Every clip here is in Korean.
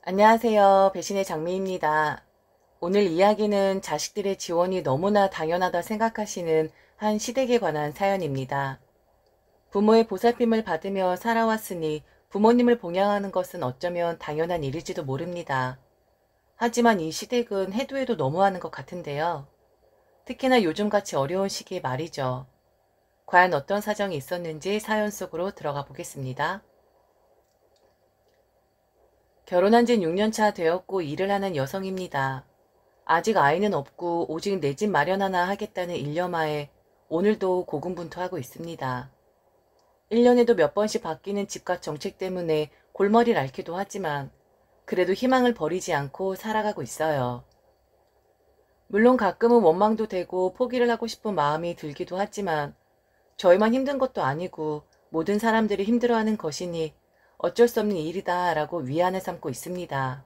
안녕하세요. 배신의 장미입니다. 오늘 이야기는 자식들의 지원이 너무나 당연하다 생각하시는 한 시댁에 관한 사연입니다. 부모의 보살핌을 받으며 살아왔으니 부모님을 봉양하는 것은 어쩌면 당연한 일일지도 모릅니다. 하지만 이 시댁은 해도 해도 너무하는 것 같은데요. 특히나 요즘같이 어려운 시기에 말이죠. 과연 어떤 사정이 있었는지 사연 속으로 들어가 보겠습니다. 결혼한 지 6년 차 되었고 일을 하는 여성입니다. 아직 아이는 없고 오직 내 집 마련 하나 하겠다는 일념하에 오늘도 고군분투하고 있습니다. 1년에도 몇 번씩 바뀌는 집값 정책 때문에 골머리를 앓기도 하지만 그래도 희망을 버리지 않고 살아가고 있어요. 물론 가끔은 원망도 되고 포기를 하고 싶은 마음이 들기도 하지만 저희만 힘든 것도 아니고 모든 사람들이 힘들어하는 것이니 어쩔 수 없는 일이다 라고 위안을 삼고 있습니다.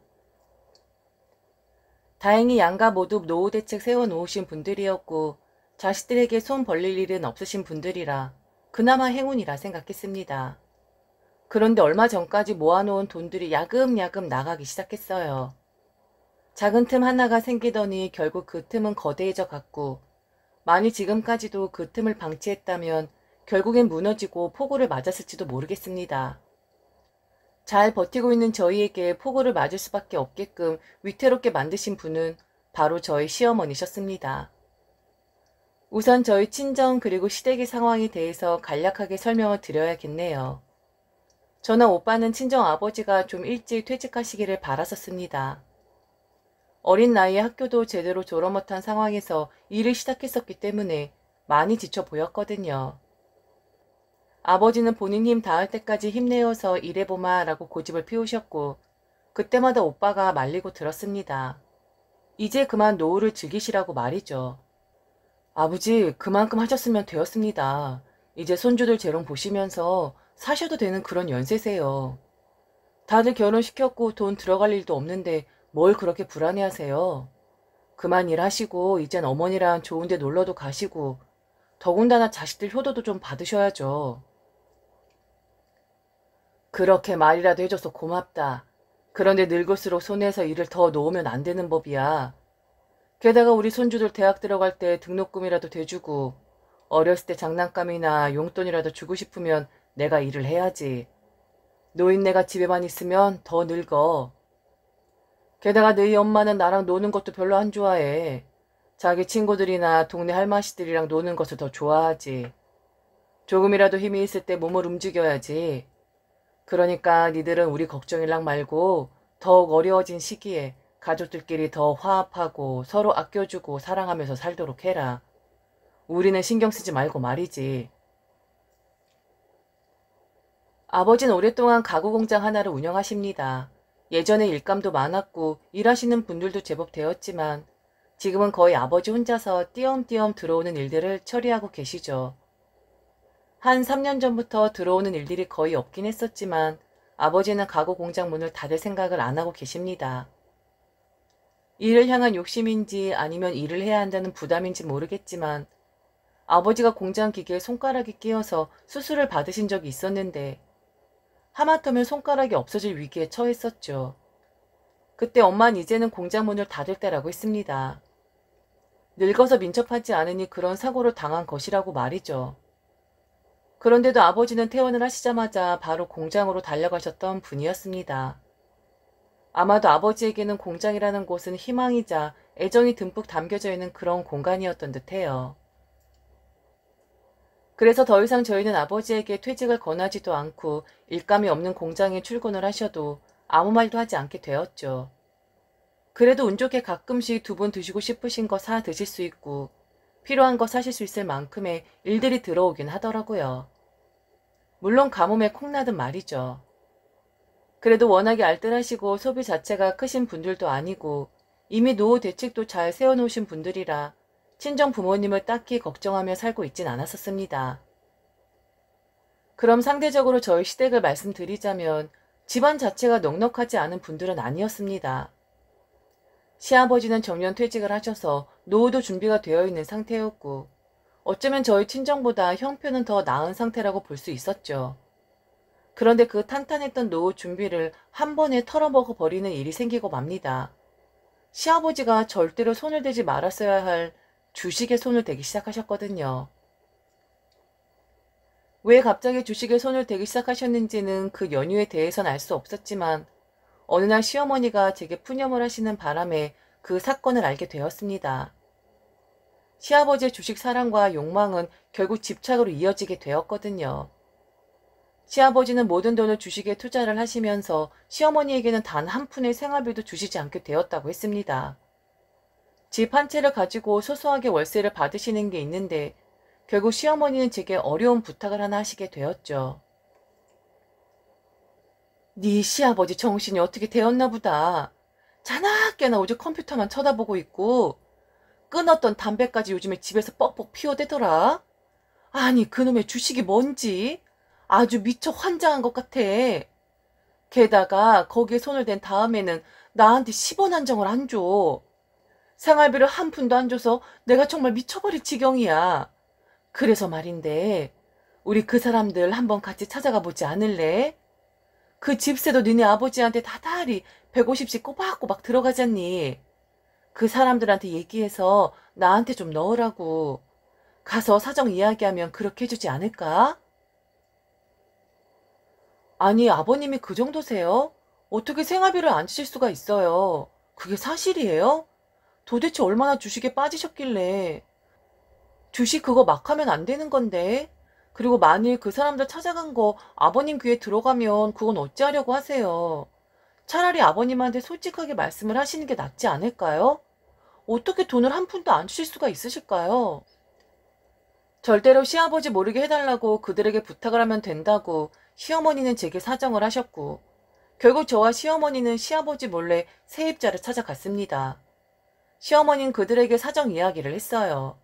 다행히 양가 모두 노후 대책 세워놓으신 분들이었고 자식들에게 손 벌릴 일은 없으신 분들이라 그나마 행운이라 생각했습니다. 그런데 얼마 전까지 모아놓은 돈들이 야금야금 나가기 시작했어요. 작은 틈 하나가 생기더니 결국 그 틈은 거대해져 갔고 만일 지금까지도 그 틈을 방치했다면 결국엔 무너지고 폭우를 맞았을지도 모르겠습니다. 잘 버티고 있는 저희에게 폭우를 맞을 수밖에 없게끔 위태롭게 만드신 분은 바로 저희 시어머니셨습니다. 우선 저희 친정 그리고 시댁의 상황에 대해서 간략하게 설명을 드려야겠네요. 저나 오빠는 친정 아버지가 좀 일찍 퇴직하시기를 바랐었습니다. 어린 나이에 학교도 제대로 졸업 못한 상황에서 일을 시작했었기 때문에 많이 지쳐 보였거든요. 아버지는 본인 힘 닿을 때까지 힘내어서 일해보마 라고 고집을 피우셨고 그때마다 오빠가 말리고 들었습니다. 이제 그만 노후를 즐기시라고 말이죠. 아버지 그만큼 하셨으면 되었습니다. 이제 손주들 재롱 보시면서 사셔도 되는 그런 연세세요. 다들 결혼시켰고 돈 들어갈 일도 없는데 뭘 그렇게 불안해하세요. 그만 일하시고 이젠 어머니랑 좋은 데 놀러도 가시고 더군다나 자식들 효도도 좀 받으셔야죠. 그렇게 말이라도 해줘서 고맙다. 그런데 늙을수록 손에서 일을 더 놓으면 안 되는 법이야. 게다가 우리 손주들 대학 들어갈 때 등록금이라도 대주고 어렸을 때 장난감이나 용돈이라도 주고 싶으면 내가 일을 해야지. 노인네가 집에만 있으면 더 늙어. 게다가 너희 엄마는 나랑 노는 것도 별로 안 좋아해. 자기 친구들이나 동네 할머니들이랑 노는 것을 더 좋아하지. 조금이라도 힘이 있을 때 몸을 움직여야지. 그러니까 니들은 우리 걱정일랑 말고 더욱 어려워진 시기에 가족들끼리 더 화합하고 서로 아껴주고 사랑하면서 살도록 해라. 우리는 신경 쓰지 말고 말이지. 아버지는 오랫동안 가구 공장 하나를 운영하십니다. 예전에 일감도 많았고 일하시는 분들도 제법 되었지만 지금은 거의 아버지 혼자서 띄엄띄엄 들어오는 일들을 처리하고 계시죠. 한 3년 전부터 들어오는 일들이 거의 없긴 했었지만 아버지는 가구 공장 문을 닫을 생각을 안 하고 계십니다. 일을 향한 욕심인지 아니면 일을 해야 한다는 부담인지 모르겠지만 아버지가 공장 기계에 손가락이 끼어서 수술을 받으신 적이 있었는데 하마터면 손가락이 없어질 위기에 처했었죠. 그때 엄마는 이제는 공장 문을 닫을 때라고 했습니다. 늙어서 민첩하지 않으니 그런 사고를 당한 것이라고 말이죠. 그런데도 아버지는 퇴원을 하시자마자 바로 공장으로 달려가셨던 분이었습니다. 아마도 아버지에게는 공장이라는 곳은 희망이자 애정이 듬뿍 담겨져 있는 그런 공간이었던 듯해요. 그래서 더 이상 저희는 아버지에게 퇴직을 권하지도 않고 일감이 없는 공장에 출근을 하셔도 아무 말도 하지 않게 되었죠. 그래도 운 좋게 가끔씩 두 분 드시고 싶으신 거 사 드실 수 있고 필요한 거 사실 수 있을 만큼의 일들이 들어오긴 하더라고요. 물론 가뭄에 콩나듯 말이죠. 그래도 워낙에 알뜰하시고 소비 자체가 크신 분들도 아니고 이미 노후 대책도 잘 세워놓으신 분들이라 친정 부모님을 딱히 걱정하며 살고 있진 않았었습니다. 그럼 상대적으로 저희 시댁을 말씀드리자면 집안 자체가 넉넉하지 않은 분들은 아니었습니다. 시아버지는 정년 퇴직을 하셔서 노후도 준비가 되어 있는 상태였고 어쩌면 저희 친정보다 형편은 더 나은 상태라고 볼 수 있었죠. 그런데 그 탄탄했던 노후 준비를 한 번에 털어먹어 버리는 일이 생기고 맙니다. 시아버지가 절대로 손을 대지 말았어야 할 주식에 손을 대기 시작하셨거든요. 왜 갑자기 주식에 손을 대기 시작하셨는지는 그 연유에 대해서는 알 수 없었지만 어느 날 시어머니가 제게 푸념을 하시는 바람에 그 사건을 알게 되었습니다. 시아버지의 주식 사랑과 욕망은 결국 집착으로 이어지게 되었거든요. 시아버지는 모든 돈을 주식에 투자를 하시면서 시어머니에게는 단 한 푼의 생활비도 주시지 않게 되었다고 했습니다. 집 한 채를 가지고 소소하게 월세를 받으시는 게 있는데 결국 시어머니는 제게 어려운 부탁을 하나 하시게 되었죠. 네 시아버지 정신이 어떻게 되었나 보다. 자나깨나 오직 컴퓨터만 쳐다보고 있고 끊었던 담배까지 요즘에 집에서 뻑뻑 피워대더라. 아니 그놈의 주식이 뭔지 아주 미쳐 환장한 것 같아. 게다가 거기에 손을 댄 다음에는 나한테 10원 한정을 안 줘. 생활비를 한 푼도 안 줘서 내가 정말 미쳐버릴 지경이야. 그래서 말인데 우리 그 사람들 한번 같이 찾아가 보지 않을래? 그 집세도 니네 아버지한테 다달이 150씩 꼬박꼬박 들어가잖니. 그 사람들한테 얘기해서 나한테 좀 넣으라고. 가서 사정 이야기하면 그렇게 해주지 않을까? 아니 아버님이 그 정도세요? 어떻게 생활비를 안 주실 수가 있어요? 그게 사실이에요? 도대체 얼마나 주식에 빠지셨길래. 주식 그거 막 하면 안 되는 건데. 그리고 만일 그 사람들 찾아간 거 아버님 귀에 들어가면 그건 어찌하려고 하세요? 차라리 아버님한테 솔직하게 말씀을 하시는 게 낫지 않을까요? 어떻게 돈을 한 푼도 안 주실 수가 있으실까요? 절대로 시아버지 모르게 해달라고 그들에게 부탁을 하면 된다고 시어머니는 제게 사정을 하셨고 결국 저와 시어머니는 시아버지 몰래 세입자를 찾아갔습니다. 시어머니는 그들에게 사정 이야기를 했어요.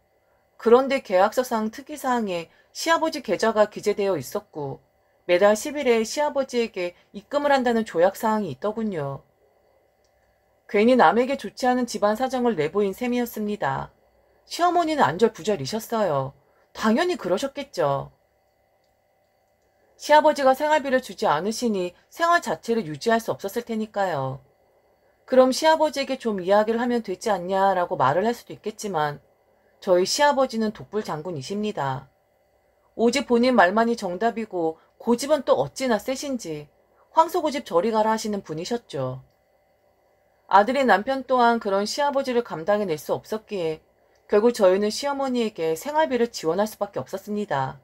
그런데 계약서상 특이사항에 시아버지 계좌가 기재되어 있었고 매달 10일에 시아버지에게 입금을 한다는 조약사항이 있더군요. 괜히 남에게 좋지 않은 집안 사정을 내보인 셈이었습니다. 시어머니는 안절부절이셨어요. 당연히 그러셨겠죠. 시아버지가 생활비를 주지 않으시니 생활 자체를 유지할 수 없었을 테니까요. 그럼 시아버지에게 좀 이야기를 하면 되지 않냐라고 말을 할 수도 있겠지만 저희 시아버지는 독불장군이십니다. 오직 본인 말만이 정답이고 고집은 또 어찌나 세신지 황소고집 저리 가라 하시는 분이셨죠. 아들인 남편 또한 그런 시아버지를 감당해낼 수 없었기에 결국 저희는 시어머니에게 생활비를 지원할 수밖에 없었습니다.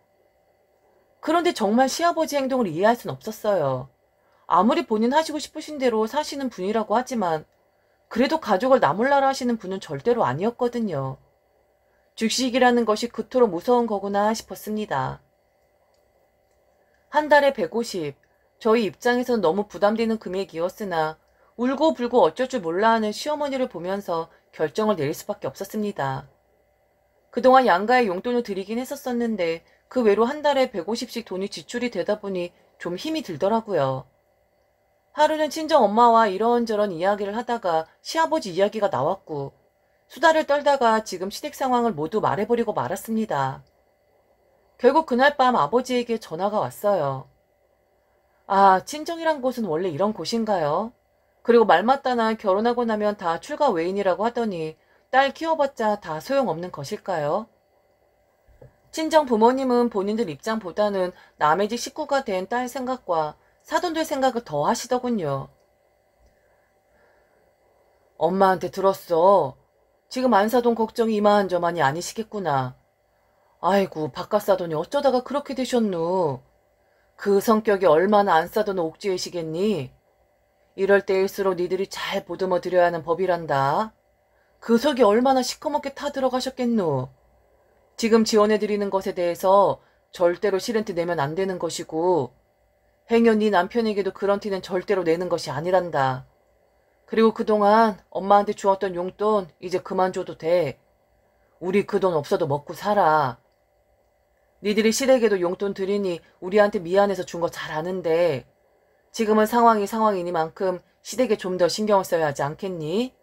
그런데 정말 시아버지 행동을 이해할 순 없었어요. 아무리 본인 하시고 싶으신 대로 사시는 분이라고 하지만 그래도 가족을 나몰라라 하시는 분은 절대로 아니었거든요. 주식이라는 것이 그토록 무서운 거구나 싶었습니다. 한 달에 150, 저희 입장에선 너무 부담되는 금액이었으나 울고불고 어쩔 줄 몰라 하는 시어머니를 보면서 결정을 내릴 수밖에 없었습니다. 그동안 양가에 용돈을 드리긴 했었었는데 그 외로 한 달에 150씩 돈이 지출이 되다 보니 좀 힘이 들더라고요. 하루는 친정 엄마와 이런저런 이야기를 하다가 시아버지 이야기가 나왔고 수다를 떨다가 지금 시댁 상황을 모두 말해버리고 말았습니다. 결국 그날 밤 아버지에게 전화가 왔어요. 아, 친정이란 곳은 원래 이런 곳인가요? 그리고 말 맞다나 결혼하고 나면 다 출가 외인이라고 하더니 딸 키워봤자 다 소용없는 것일까요? 친정 부모님은 본인들 입장보다는 남의 집 식구가 된 딸 생각과 사돈들 생각을 더 하시더군요. 엄마한테 들었어. 지금 안사돈 걱정이 이만저만이 아니시겠구나. 아이고 바깥사돈이 어쩌다가 그렇게 되셨누. 그 성격이 얼마나 안사돈은 옥죄이시겠니? 이럴 때일수록 니들이 잘 보듬어 드려야 하는 법이란다. 그 속이 얼마나 시커멓게 타들어가셨겠누. 지금 지원해드리는 것에 대해서 절대로 싫은 티 내면 안 되는 것이고 행여 네 남편에게도 그런 티는 절대로 내는 것이 아니란다. 그리고 그동안 엄마한테 주었던 용돈 이제 그만 줘도 돼. 우리 그 돈 없어도 먹고 살아. 니들이 시댁에도 용돈 드리니 우리한테 미안해서 준 거 잘 아는데 지금은 상황이 상황이니만큼 시댁에 좀 더 신경을 써야 하지 않겠니?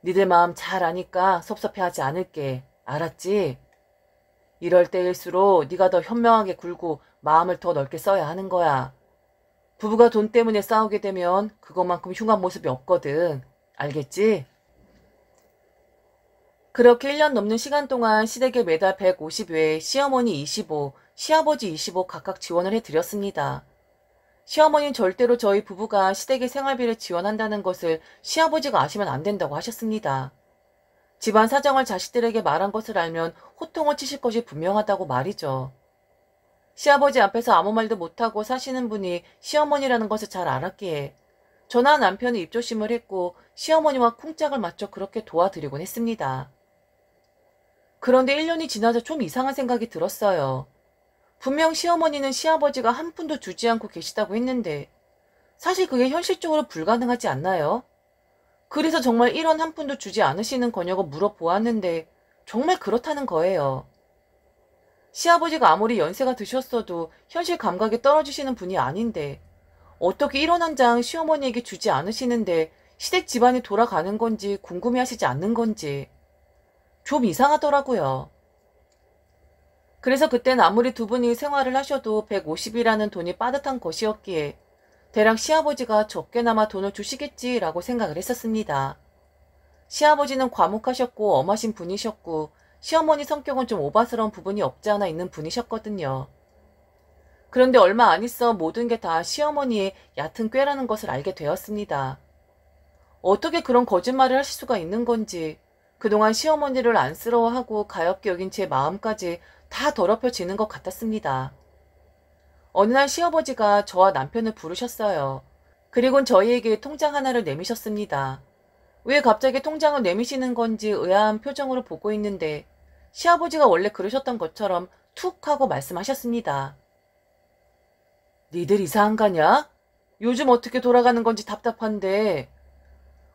니들 마음 잘 아니까 섭섭해하지 않을게. 알았지? 이럴 때일수록 네가 더 현명하게 굴고 마음을 더 넓게 써야 하는 거야. 부부가 돈 때문에 싸우게 되면 그것만큼 흉한 모습이 없거든. 알겠지? 그렇게 1년 넘는 시간 동안 시댁에 매달 150외, 시어머니 25, 시아버지 25 각각 지원을 해드렸습니다. 시어머니는 절대로 저희 부부가 시댁의 생활비를 지원한다는 것을 시아버지가 아시면 안 된다고 하셨습니다. 집안 사정을 자식들에게 말한 것을 알면 호통을 치실 것이 분명하다고 말이죠. 시아버지 앞에서 아무 말도 못하고 사시는 분이 시어머니라는 것을 잘 알았기에 저나 남편이 입조심을 했고 시어머니와 쿵짝을 맞춰 그렇게 도와드리곤 했습니다. 그런데 1년이 지나자 좀 이상한 생각이 들었어요. 분명 시어머니는 시아버지가 한 푼도 주지 않고 계시다고 했는데 사실 그게 현실적으로 불가능하지 않나요? 그래서 정말 1원 한 푼도 주지 않으시는 거냐고 물어보았는데 정말 그렇다는 거예요. 시아버지가 아무리 연세가 드셨어도 현실 감각이 떨어지시는 분이 아닌데 어떻게 1원 한 장 시어머니에게 주지 않으시는데 시댁 집안이 돌아가는 건지 궁금해하시지 않는 건지 좀 이상하더라고요. 그래서 그땐 아무리 두 분이 생활을 하셔도 150이라는 돈이 빠듯한 것이었기에 대략 시아버지가 적게나마 돈을 주시겠지라고 생각을 했었습니다. 시아버지는 과묵하셨고 엄하신 분이셨고 시어머니 성격은 좀 오바스러운 부분이 없지 않아 있는 분이셨거든요. 그런데 얼마 안 있어 모든 게 다 시어머니의 얕은 꾀라는 것을 알게 되었습니다. 어떻게 그런 거짓말을 하실 수가 있는 건지 그동안 시어머니를 안쓰러워하고 가엾게 여긴 제 마음까지 다 더럽혀지는 것 같았습니다. 어느 날 시아버지가 저와 남편을 부르셨어요. 그리곤 저희에게 통장 하나를 내미셨습니다. 왜 갑자기 통장을 내미시는 건지 의아한 표정으로 보고 있는데 시아버지가 원래 그러셨던 것처럼 툭 하고 말씀하셨습니다. 니들 이상한 거냐? 요즘 어떻게 돌아가는 건지 답답한데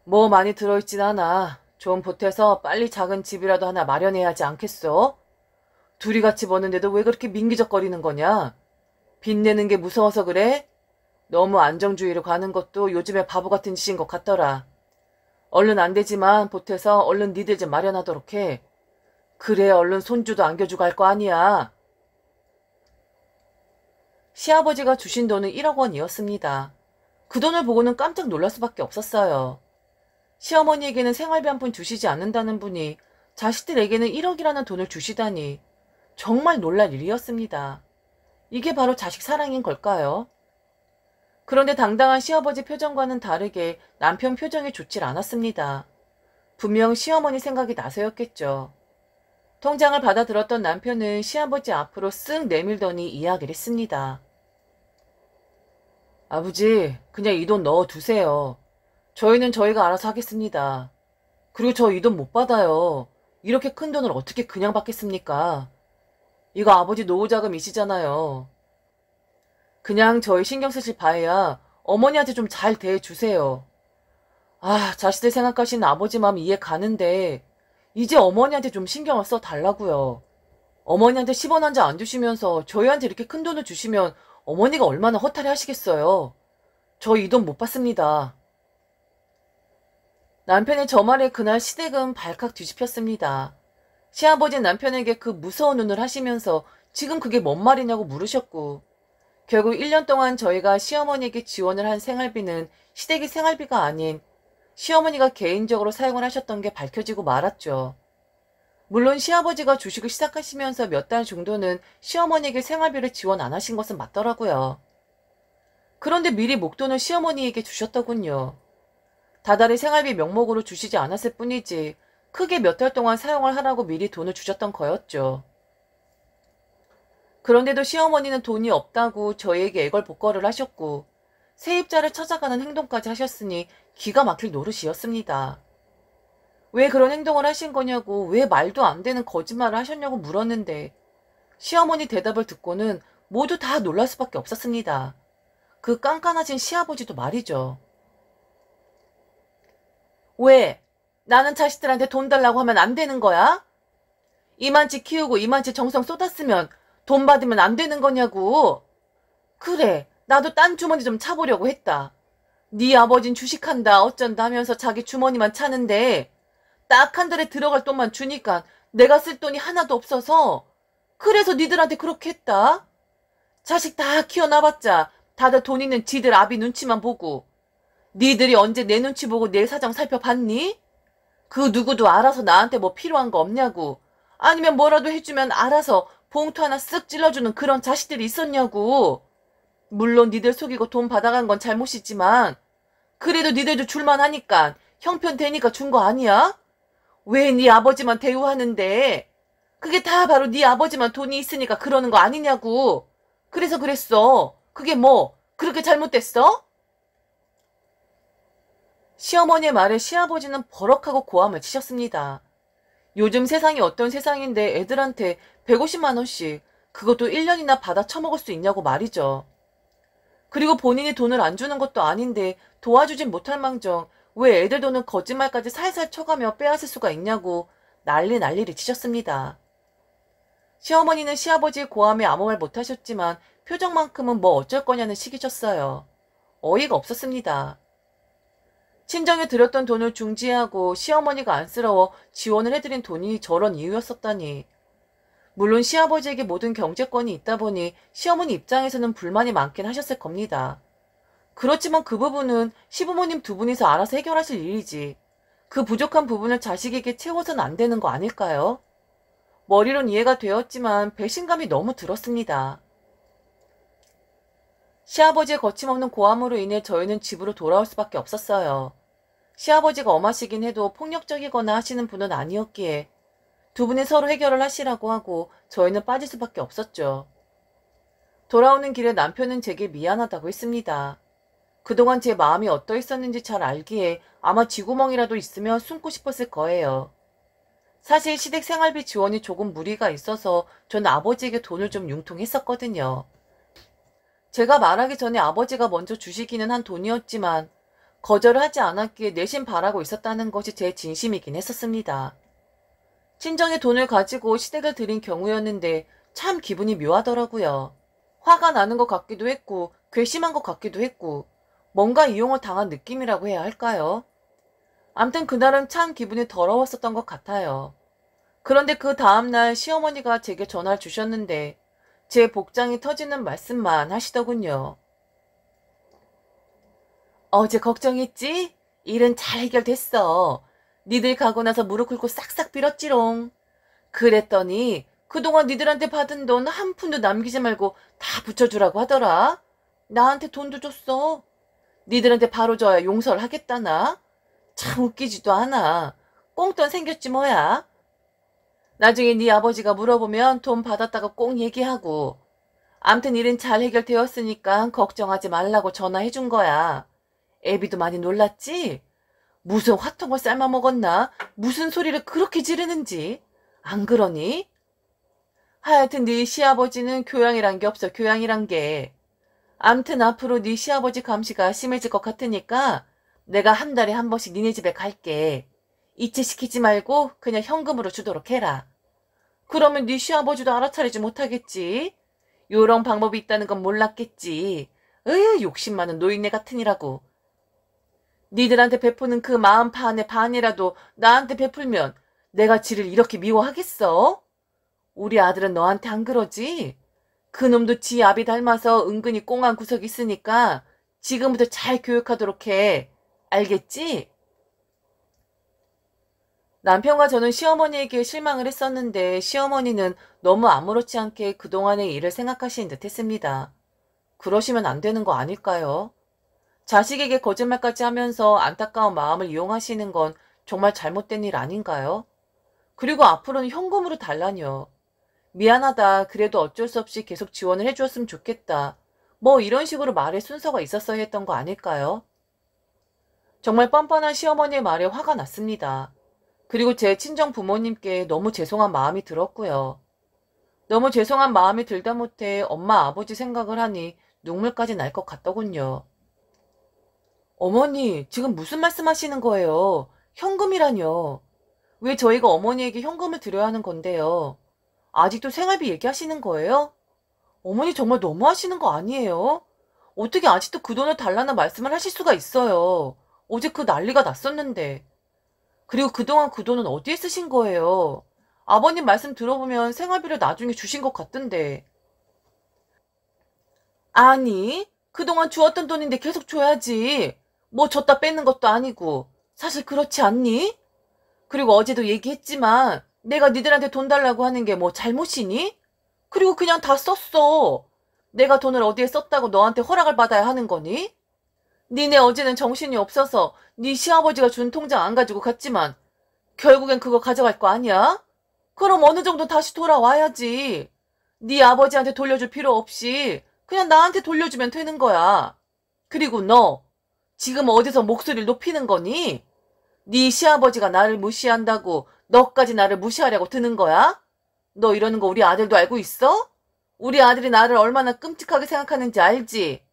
뭐 많이 들어있진 않아. 좀 보태서 빨리 작은 집이라도 하나 마련해야 하지 않겠어? 둘이 같이 버는데도 왜 그렇게 민기적거리는 거냐? 빚 내는 게 무서워서 그래? 너무 안정주의로 가는 것도 요즘에 바보 같은 짓인 것 같더라. 얼른 안 되지만 보태서 얼른 니들 좀 마련하도록 해. 그래 얼른 손주도 안겨주고 할 거 아니야. 시아버지가 주신 돈은 1억 원이었습니다. 그 돈을 보고는 깜짝 놀랄 수밖에 없었어요. 시어머니에게는 생활비 한 푼 주시지 않는다는 분이 자식들에게는 1억이라는 돈을 주시다니 정말 놀랄 일이었습니다. 이게 바로 자식 사랑인 걸까요? 그런데 당당한 시아버지 표정과는 다르게 남편 표정이 좋질 않았습니다. 분명 시어머니 생각이 나서였겠죠. 통장을 받아들었던 남편은 시아버지 앞으로 쓱 내밀더니 이야기를 했습니다. 아버지, 그냥 이 돈 넣어두세요. 저희는 저희가 알아서 하겠습니다. 그리고 저 이 돈 못 받아요. 이렇게 큰 돈을 어떻게 그냥 받겠습니까? 이거 아버지 노후자금이시잖아요. 그냥 저희 신경 쓰실 바에야 어머니한테 좀 잘 대해주세요. 아, 자식들 생각하시는 아버지 마음 이해 가는데 이제 어머니한테 좀 신경을 써달라고요. 어머니한테 10원 한 장 안 주시면서 저희한테 이렇게 큰 돈을 주시면 어머니가 얼마나 허탈해 하시겠어요. 저 이 돈 못 받습니다. 남편의 저 말에 그날 시댁은 발칵 뒤집혔습니다. 시아버지는 남편에게 그 무서운 눈을 하시면서 지금 그게 뭔 말이냐고 물으셨고 결국 1년 동안 저희가 시어머니에게 지원을 한 생활비는 시댁의 생활비가 아닌 시어머니가 개인적으로 사용을 하셨던 게 밝혀지고 말았죠. 물론 시아버지가 주식을 시작하시면서 몇 달 정도는 시어머니에게 생활비를 지원 안 하신 것은 맞더라고요. 그런데 미리 목돈을 시어머니에게 주셨더군요. 다달이 생활비 명목으로 주시지 않았을 뿐이지 크게 몇 달 동안 사용을 하라고 미리 돈을 주셨던 거였죠. 그런데도 시어머니는 돈이 없다고 저희에게 애걸복걸을 하셨고 세입자를 찾아가는 행동까지 하셨으니 기가 막힐 노릇이었습니다. 왜 그런 행동을 하신 거냐고 왜 말도 안 되는 거짓말을 하셨냐고 물었는데 시어머니 대답을 듣고는 모두 다 놀랄 수밖에 없었습니다. 그 깐깐하신 시아버지도 말이죠. 왜? 나는 자식들한테 돈 달라고 하면 안 되는 거야? 이만치 키우고 이만치 정성 쏟았으면 돈 받으면 안 되는 거냐고. 그래, 나도 딴 주머니 좀 차보려고 했다. 네 아버진 주식한다 어쩐다 하면서 자기 주머니만 차는데 딱 한 달에 들어갈 돈만 주니까 내가 쓸 돈이 하나도 없어서 그래서 니들한테 그렇게 했다. 자식 다 키워놔봤자 다들 돈 있는 지들 아비 눈치만 보고. 니들이 언제 내 눈치 보고 내 사정 살펴봤니? 그 누구도 알아서 나한테 뭐 필요한 거 없냐고. 아니면 뭐라도 해주면 알아서 봉투 하나 쓱 찔러주는 그런 자식들이 있었냐고. 물론 니들 속이고 돈 받아간 건 잘못이지만 그래도 니들도 줄만 하니까 형편 되니까 준 거 아니야? 왜 네 아버지만 대우하는데? 그게 다 바로 네 아버지만 돈이 있으니까 그러는 거 아니냐고. 그래서 그랬어. 그게 뭐 그렇게 잘못됐어? 시어머니의 말에 시아버지는 버럭하고 고함을 치셨습니다. 요즘 세상이 어떤 세상인데 애들한테 150만 원씩 그것도 1년이나 받아 처먹을 수 있냐고 말이죠. 그리고 본인이 돈을 안 주는 것도 아닌데 도와주진 못할 망정 왜 애들 돈은 거짓말까지 살살 쳐가며 빼앗을 수가 있냐고 난리를 치셨습니다. 시어머니는 시아버지의 고함에 아무 말 못하셨지만 표정만큼은 뭐 어쩔 거냐는 식이셨어요. 어이가 없었습니다. 친정에 들였던 돈을 중지하고 시어머니가 안쓰러워 지원을 해드린 돈이 저런 이유였었다니. 물론 시아버지에게 모든 경제권이 있다 보니 시어머니 입장에서는 불만이 많긴 하셨을 겁니다. 그렇지만 그 부분은 시부모님 두 분이서 알아서 해결하실 일이지. 그 부족한 부분을 자식에게 채워서는 안 되는 거 아닐까요? 머리론 이해가 되었지만 배신감이 너무 들었습니다. 시아버지의 거침없는 고함으로 인해 저희는 집으로 돌아올 수밖에 없었어요. 시아버지가 엄하시긴 해도 폭력적이거나 하시는 분은 아니었기에 두 분이 서로 해결을 하시라고 하고 저희는 빠질 수밖에 없었죠. 돌아오는 길에 남편은 제게 미안하다고 했습니다. 그동안 제 마음이 어떠 있었는지 잘 알기에 아마 쥐구멍이라도 있으면 숨고 싶었을 거예요. 사실 시댁 생활비 지원이 조금 무리가 있어서 전 아버지에게 돈을 좀 융통했었거든요. 제가 말하기 전에 아버지가 먼저 주시기는 한 돈이었지만 거절을 하지 않았기에 내심 바라고 있었다는 것이 제 진심이긴 했었습니다. 친정의 돈을 가지고 시댁을 들인 경우였는데 참 기분이 묘하더라고요. 화가 나는 것 같기도 했고 괘씸한 것 같기도 했고 뭔가 이용을 당한 느낌이라고 해야 할까요? 암튼 그날은 참 기분이 더러웠었던 것 같아요. 그런데 그 다음날 시어머니가 제게 전화를 주셨는데 제 복장이 터지는 말씀만 하시더군요. 어제 걱정했지? 일은 잘 해결됐어. 니들 가고 나서 무릎 꿇고 싹싹 빌었지롱. 그랬더니 그동안 니들한테 받은 돈 한 푼도 남기지 말고 다 붙여주라고 하더라. 나한테 돈도 줬어. 니들한테 바로 줘야 용서를 하겠다나? 참 웃기지도 않아. 꽁돈 생겼지 뭐야. 나중에 네 아버지가 물어보면 돈 받았다가 꼭 얘기하고. 암튼 일은 잘 해결되었으니까 걱정하지 말라고 전화해준 거야. 애비도 많이 놀랐지? 무슨 화통을 삶아 먹었나? 무슨 소리를 그렇게 지르는지. 안 그러니? 하여튼 네 시아버지는 교양이란 게 없어, 교양이란 게. 암튼 앞으로 네 시아버지 감시가 심해질 것 같으니까 내가 한 달에 한 번씩 니네 집에 갈게. 이체시키지 말고 그냥 현금으로 주도록 해라. 그러면 네 시아버지도 알아차리지 못하겠지. 요런 방법이 있다는 건 몰랐겠지. 욕심 많은 노인네 같으니라고. 니들한테 베푸는 그 마음 반의 반이라도 나한테 베풀면 내가 지를 이렇게 미워하겠어? 우리 아들은 너한테 안 그러지? 그놈도 지 아비 닮아서 은근히 꽁한 구석이 있으니까 지금부터 잘 교육하도록 해. 알겠지? 남편과 저는 시어머니에게 실망을 했었는데 시어머니는 너무 아무렇지 않게 그동안의 일을 생각하시는 듯 했습니다. 그러시면 안 되는 거 아닐까요? 자식에게 거짓말까지 하면서 안타까운 마음을 이용하시는 건 정말 잘못된 일 아닌가요? 그리고 앞으로는 현금으로 달라뇨. 미안하다. 그래도 어쩔 수 없이 계속 지원을 해주었으면 좋겠다. 뭐 이런 식으로 말의 순서가 있었어야 했던 거 아닐까요? 정말 뻔뻔한 시어머니의 말에 화가 났습니다. 그리고 제 친정 부모님께 너무 죄송한 마음이 들었고요. 너무 죄송한 마음이 들다 못해 엄마 아버지 생각을 하니 눈물까지 날 것 같더군요. 어머니, 지금 무슨 말씀하시는 거예요? 현금이라뇨. 왜 저희가 어머니에게 현금을 드려야 하는 건데요? 아직도 생활비 얘기하시는 거예요? 어머니 정말 너무하시는 거 아니에요? 어떻게 아직도 그 돈을 달라는 말씀을 하실 수가 있어요? 어제 그 난리가 났었는데. 그리고 그동안 그 돈은 어디에 쓰신 거예요? 아버님 말씀 들어보면 생활비를 나중에 주신 것 같던데. 아니, 그동안 주었던 돈인데 계속 줘야지. 뭐 줬다 뺏는 것도 아니고. 사실 그렇지 않니? 그리고 어제도 얘기했지만 내가 니들한테 돈 달라고 하는 게 뭐 잘못이니? 그리고 그냥 다 썼어. 내가 돈을 어디에 썼다고 너한테 허락을 받아야 하는 거니? 니네 어제는 정신이 없어서 네 시아버지가 준 통장 안 가지고 갔지만 결국엔 그거 가져갈 거 아니야? 그럼 어느 정도 다시 돌아와야지. 네 아버지한테 돌려줄 필요 없이 그냥 나한테 돌려주면 되는 거야. 그리고 너 지금 어디서 목소리를 높이는 거니? 네 시아버지가 나를 무시한다고 너까지 나를 무시하려고 드는 거야? 너 이러는 거 우리 아들도 알고 있어? 우리 아들이 나를 얼마나 끔찍하게 생각하는지 알지?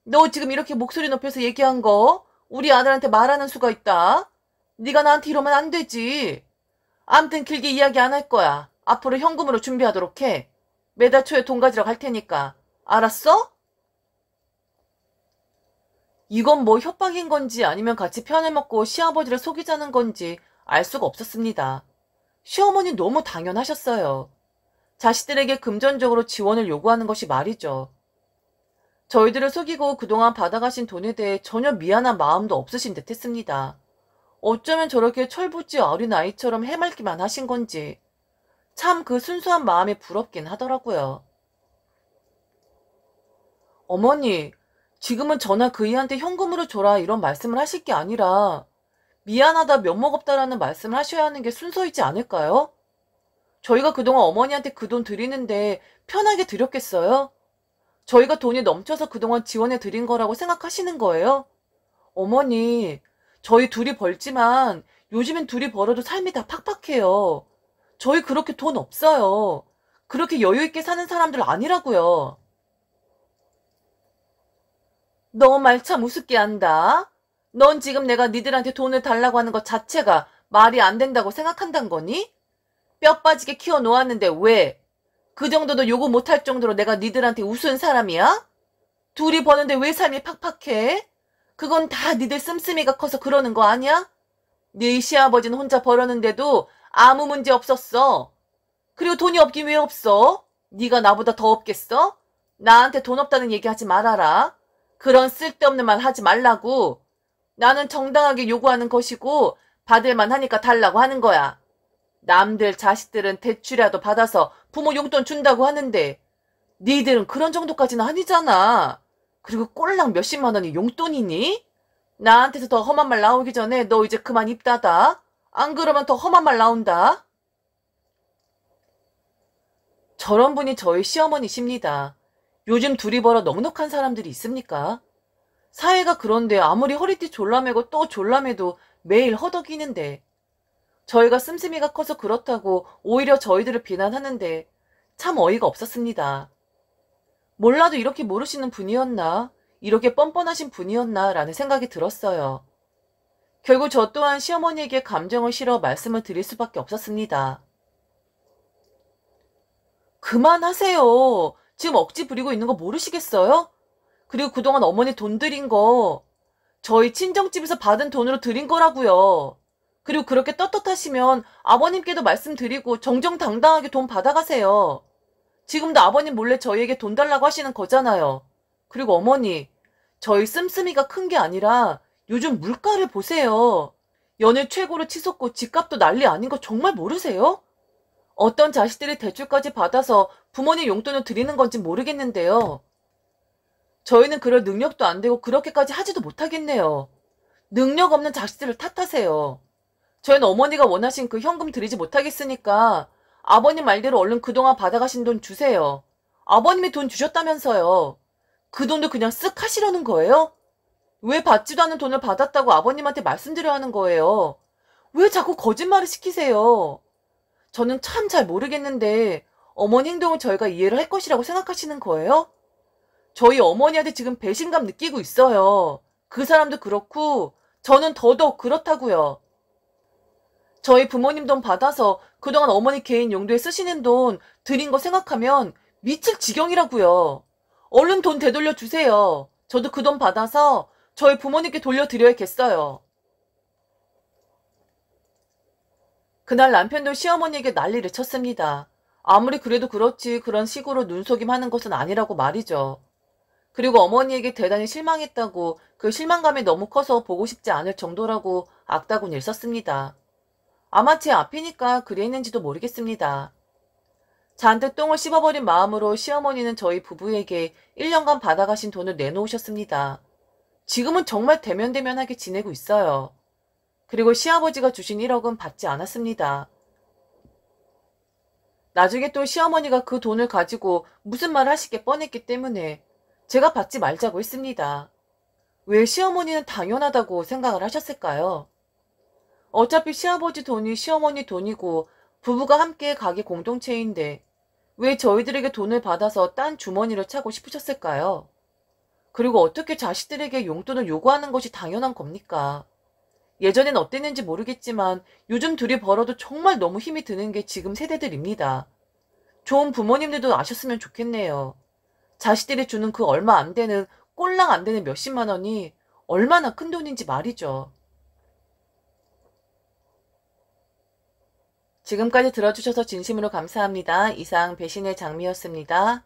너 지금 이렇게 목소리 높여서 얘기한 거 우리 아들한테 말하는 수가 있다. 네가 나한테 이러면 안 되지. 암튼 길게 이야기 안 할 거야. 앞으로 현금으로 준비하도록 해. 매달 초에 돈 가지러 갈 테니까. 알았어? 이건 뭐 협박인 건지 아니면 같이 편을 먹고 시아버지를 속이자는 건지 알 수가 없었습니다. 시어머니 너무 당연하셨어요. 자식들에게 금전적으로 지원을 요구하는 것이 말이죠. 저희들을 속이고 그동안 받아가신 돈에 대해 전혀 미안한 마음도 없으신 듯 했습니다. 어쩌면 저렇게 철부지 어린 아이처럼 해맑기만 하신 건지 참 그 순수한 마음이 부럽긴 하더라고요. 어머니, 지금은 전화 그이한테 현금으로 줘라 이런 말씀을 하실 게 아니라 미안하다 면목 없다라는 말씀을 하셔야 하는 게 순서이지 않을까요? 저희가 그동안 어머니한테 그 돈 드리는데 편하게 드렸겠어요? 저희가 돈이 넘쳐서 그동안 지원해 드린 거라고 생각하시는 거예요? 어머니, 저희 둘이 벌지만 요즘엔 둘이 벌어도 삶이 다 팍팍해요. 저희 그렇게 돈 없어요. 그렇게 여유 있게 사는 사람들 아니라고요. 너 말 참 우습게 한다. 넌 지금 내가 니들한테 돈을 달라고 하는 것 자체가 말이 안 된다고 생각한단 거니? 뼈 빠지게 키워 놓았는데 왜? 그 정도도 요구 못할 정도로 내가 니들한테 우스운 사람이야? 둘이 버는데 왜 삶이 팍팍해? 그건 다 니들 씀씀이가 커서 그러는 거 아니야? 네 시아버지는 혼자 벌었는데도 아무 문제 없었어. 그리고 돈이 없긴 왜 없어? 네가 나보다 더 없겠어? 나한테 돈 없다는 얘기 하지 말아라. 그런 쓸데없는 말 하지 말라고. 나는 정당하게 요구하는 것이고 받을만 하니까 달라고 하는 거야. 남들 자식들은 대출이라도 받아서 부모 용돈 준다고 하는데 니들은 그런 정도까지는 아니잖아. 그리고 꼴랑 몇십만 원이 용돈이니? 나한테서 더 험한 말 나오기 전에 너 이제 그만 입 닫아. 안 그러면 더 험한 말 나온다. 저런 분이 저희 시어머니십니다. 요즘 둘이 벌어 넉넉한 사람들이 있습니까? 사회가 그런데 아무리 허리띠 졸라매고 또 졸라매도 매일 허덕이는데 저희가 씀씀이가 커서 그렇다고 오히려 저희들을 비난하는데 참 어이가 없었습니다. 몰라도 이렇게 모르시는 분이었나? 이렇게 뻔뻔하신 분이었나? 라는 생각이 들었어요. 결국 저 또한 시어머니에게 감정을 실어 말씀을 드릴 수밖에 없었습니다. 그만하세요. 지금 억지 부리고 있는 거 모르시겠어요? 그리고 그동안 어머니 돈 드린 거 저희 친정집에서 받은 돈으로 드린 거라고요. 그리고 그렇게 떳떳하시면 아버님께도 말씀드리고 정정당당하게 돈 받아가세요. 지금도 아버님 몰래 저희에게 돈 달라고 하시는 거잖아요. 그리고 어머니, 저희 씀씀이가 큰 게 아니라 요즘 물가를 보세요. 연일 최고로 치솟고 집값도 난리 아닌 거 정말 모르세요? 어떤 자식들이 대출까지 받아서 부모님 용돈을 드리는 건지 모르겠는데요. 저희는 그럴 능력도 안 되고 그렇게까지 하지도 못하겠네요. 능력 없는 자식들을 탓하세요. 저희는 어머니가 원하신 그 현금 드리지 못하겠으니까 아버님 말대로 얼른 그동안 받아가신 돈 주세요. 아버님이 돈 주셨다면서요. 그 돈도 그냥 쓱 하시려는 거예요? 왜 받지도 않은 돈을 받았다고 아버님한테 말씀드려야 하는 거예요? 왜 자꾸 거짓말을 시키세요? 저는 참 잘 모르겠는데 어머니 행동을 저희가 이해를 할 것이라고 생각하시는 거예요? 저희 어머니한테 지금 배신감 느끼고 있어요. 그 사람도 그렇고 저는 더더욱 그렇다고요. 저희 부모님 돈 받아서 그동안 어머니 개인 용도에 쓰시는 돈 드린 거 생각하면 미칠 지경이라고요. 얼른 돈 되돌려 주세요. 저도 그 돈 받아서 저희 부모님께 돌려드려야겠어요. 그날 남편도 시어머니에게 난리를 쳤습니다. 아무리 그래도 그렇지 그런 식으로 눈속임하는 것은 아니라고 말이죠. 그리고 어머니에게 대단히 실망했다고 그 실망감이 너무 커서 보고 싶지 않을 정도라고 악다구니를 썼습니다. 아마 제 앞이니까 그랬는지도 모르겠습니다. 잔뜩 똥을 씹어버린 마음으로 시어머니는 저희 부부에게 1년간 받아가신 돈을 내놓으셨습니다. 지금은 정말 대면대면하게 지내고 있어요. 그리고 시아버지가 주신 1억은 받지 않았습니다. 나중에 또 시어머니가 그 돈을 가지고 무슨 말을 하시게 뻔했기 때문에 제가 받지 말자고 했습니다. 왜 시어머니는 당연하다고 생각을 하셨을까요? 어차피 시아버지 돈이 시어머니 돈이고 부부가 함께 가게 공동체인데 왜 저희들에게 돈을 받아서 딴 주머니를 차고 싶으셨을까요? 그리고 어떻게 자식들에게 용돈을 요구하는 것이 당연한 겁니까? 예전엔 어땠는지 모르겠지만 요즘 둘이 벌어도 정말 너무 힘이 드는 게 지금 세대들입니다. 좋은 부모님들도 아셨으면 좋겠네요. 자식들이 주는 그 얼마 안 되는 꼴랑 안 되는 몇십만 원이 얼마나 큰 돈인지 말이죠. 지금까지 들어주셔서 진심으로 감사합니다. 이상 배신의 장미였습니다.